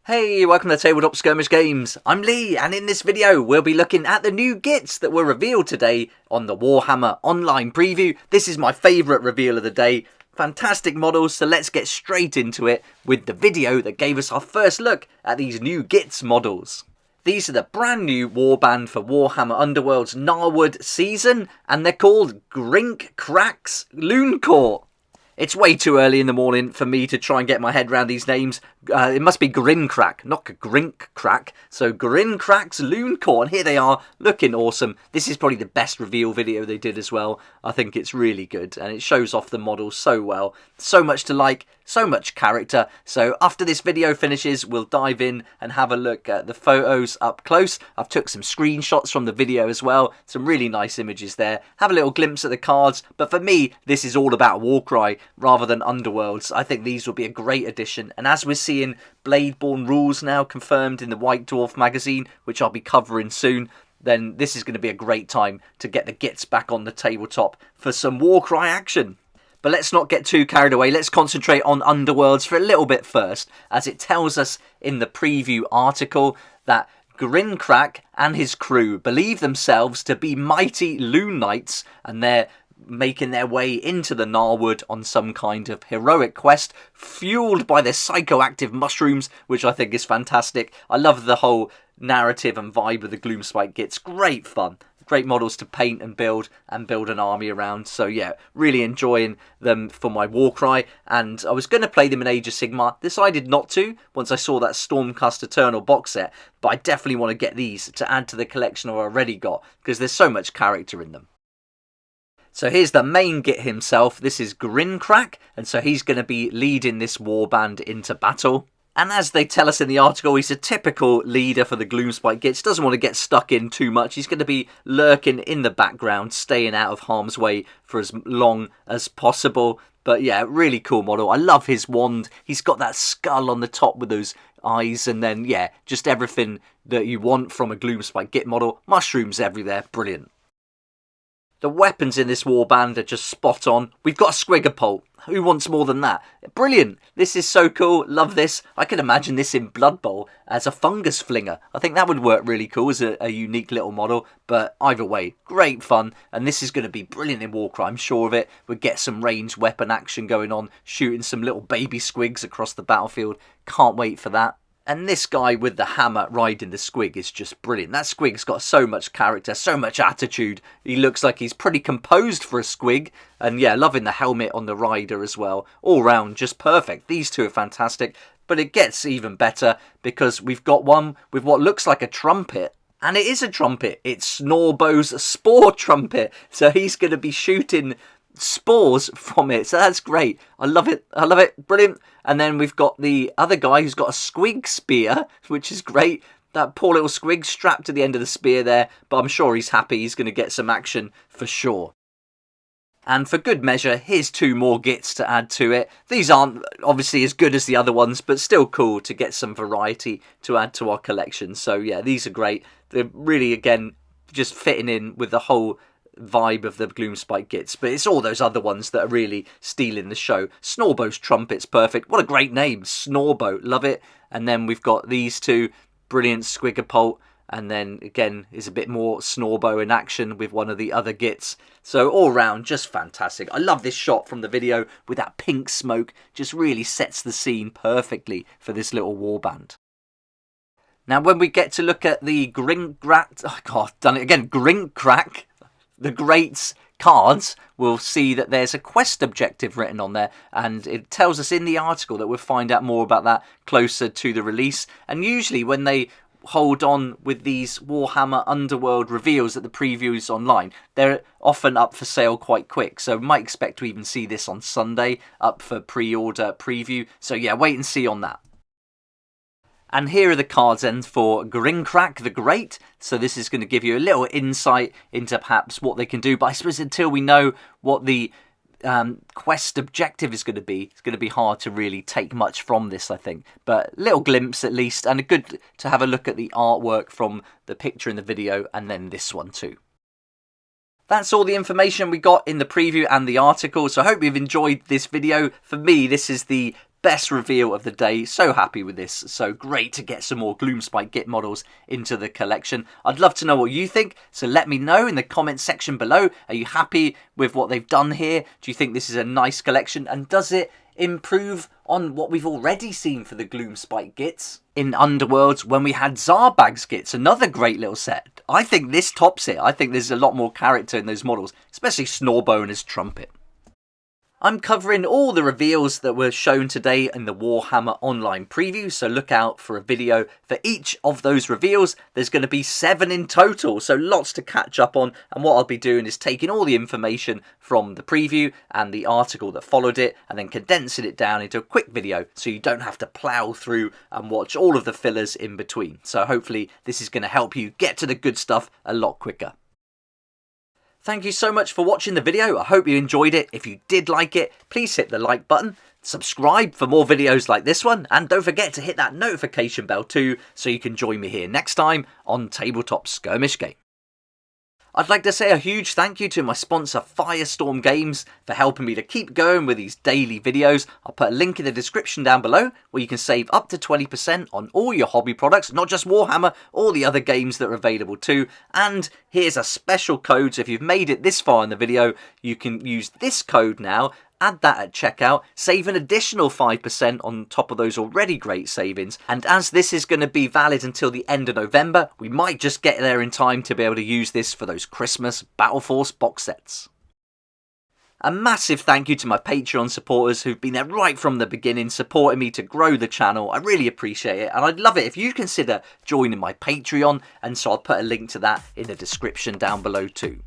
Hey, welcome to Tabletop Skirmish Games. I'm Lee, and in this video we'll be looking at the new Gits that were revealed today on the Warhammer Online preview. This is my favourite reveal of the day. Fantastic models, so let's get straight into it with the video that gave us our first look at these new Gits models. These are the brand new Warband for Warhammer Underworlds Narwood season, and they're called Grinkrak's Looncourt. It's way too early in the morning for me to try and get my head around these names. It must be Grinkrak, not Grinkrak. So Grinkrak's Looncourt, and here they are, looking awesome. This is probably the best reveal video they did as well. I think it's really good, and it shows off the models so well. So much to like, so much character. So after this video finishes, we'll dive in and have a look at the photos up close. I've took some screenshots from the video as well. Some really nice images there. Have a little glimpse at the cards. But for me, this is all about Warcry rather than Underworlds. I think these will be a great addition. And as we're seeing Bladeborn rules now confirmed in the White Dwarf magazine, which I'll be covering soon, then this is going to be a great time to get the Gits back on the tabletop for some Warcry action. But let's not get too carried away. Let's concentrate on Underworlds for a little bit first, as it tells us in the preview article that Grinkrak and his crew believe themselves to be mighty Loon Knights, and they're making their way into the Narwood on some kind of heroic quest, fueled by their psychoactive mushrooms, which I think is fantastic. I love the whole narrative and vibe of the Gloomspite Gits. Great fun. Great models to paint and build an army around. So yeah, really enjoying them for my Warcry. And I was going to play them in Age of Sigmar. Decided not to once I saw that Stormcast Eternal box set. But I definitely want to get these to add to the collection I've already got, because there's so much character in them. So here's the main Git himself. This is Grinkrak, and so he's going to be leading this warband into battle. And as they tell us in the article, he's a typical leader for the Gloomspite Gits. Doesn't want to get stuck in too much. He's going to be lurking in the background, staying out of harm's way for as long as possible. But yeah, really cool model. I love his wand. He's got that skull on the top with those eyes. And then, yeah, just everything that you want from a Gloomspite Git model. Mushrooms everywhere. Brilliant. The weapons in this warband are just spot on. We've got a Squigapult. Who wants more than that? Brilliant. This is so cool. Love this. I can imagine this in Blood Bowl as a fungus flinger. I think that would work really cool as a unique little model. But either way, great fun. And this is going to be brilliant in Warcry. I'm sure of it. We'll get some ranged weapon action going on. Shooting some little baby squigs across the battlefield. Can't wait for that. And this guy with the hammer riding the squig is just brilliant. That squig's got so much character, so much attitude. He looks like he's pretty composed for a squig. And yeah, loving the helmet on the rider as well. All round, just perfect. These two are fantastic. But it gets even better because we've got one with what looks like a trumpet. And it is a trumpet. It's Snorbow's spore trumpet. So he's going to be shooting spores from it, so that's great. I love it. I love it. Brilliant. And then we've got the other guy who's got a squig spear, which is great. That poor little squig strapped to the end of the spear there, but I'm sure he's happy. He's going to get some action for sure. And for good measure, here's two more Gits to add to it. These aren't obviously as good as the other ones, but still cool to get some variety to add to our collection. So yeah, these are great. They're really, again, just fitting in with the whole vibe of the Gloomspite Gits, but it's all those other ones that are really stealing the show. Snorbow's trumpet's perfect. What a great name, Snorbow, love it. And then we've got these two, brilliant Squigapult, and then again is a bit more Snorbow in action with one of the other Gits. So all round, just fantastic. I love this shot from the video with that pink smoke. Just really sets the scene perfectly for this little warband. Now when we get to look at the Grinkrak, oh god, done it again, Grinkrak, the Greats cards, we'll see that there's a quest objective written on there, and it tells us in the article that we'll find out more about that closer to the release. And usually when they hold on with these Warhammer Underworld reveals at the previews online, they're often up for sale quite quick, so we might expect to even see this on Sunday up for pre-order preview. So yeah, wait and see on that. And here are the cards then for Grinkrak the Great. So this is going to give you a little insight into perhaps what they can do. But I suppose until we know what the quest objective is going to be, it's going to be hard to really take much from this, I think. But little glimpse at least, and a good to have a look at the artwork from the picture in the video, and then this one too. That's all the information we got in the preview and the article. So I hope you've enjoyed this video. For me, this is the best reveal of the day. So happy with this. So great to get some more Gloomspite Git models into the collection. I'd love to know what you think, so let me know in the comments section below. Are you happy with what they've done here? Do you think this is a nice collection, and does it improve on what we've already seen for the Gloomspite Gits in Underworlds when we had Zarbag's Gits, another great little set? I think this tops it. I think there's a lot more character in those models, especially Snorbone as Trumpet. I'm covering all the reveals that were shown today in the Warhammer Online preview, so look out for a video for each of those reveals. There's going to be 7 in total, so lots to catch up on, and what I'll be doing is taking all the information from the preview and the article that followed it and then condensing it down into a quick video so you don't have to plough through and watch all of the fillers in between. So hopefully this is going to help you get to the good stuff a lot quicker. Thank you so much for watching the video. I hope you enjoyed it. If you did like it, please hit the like button, subscribe for more videos like this one, and don't forget to hit that notification bell too so you can join me here next time on Tabletop Skirmish Game. I'd like to say a huge thank you to my sponsor Firestorm Games for helping me to keep going with these daily videos. I'll put a link in the description down below where you can save up to 20% on all your hobby products, not just Warhammer, all the other games that are available too. And here's a special code, so if you've made it this far in the video, you can use this code now. Add that at checkout, save an additional 5% on top of those already great savings. And as this is going to be valid until the end of November, we might just get there in time to be able to use this for those Christmas Battle Force box sets. A massive thank you to my Patreon supporters who've been there right from the beginning, supporting me to grow the channel. I really appreciate it, and I'd love it if you consider joining my Patreon, and so I'll put a link to that in the description down below too.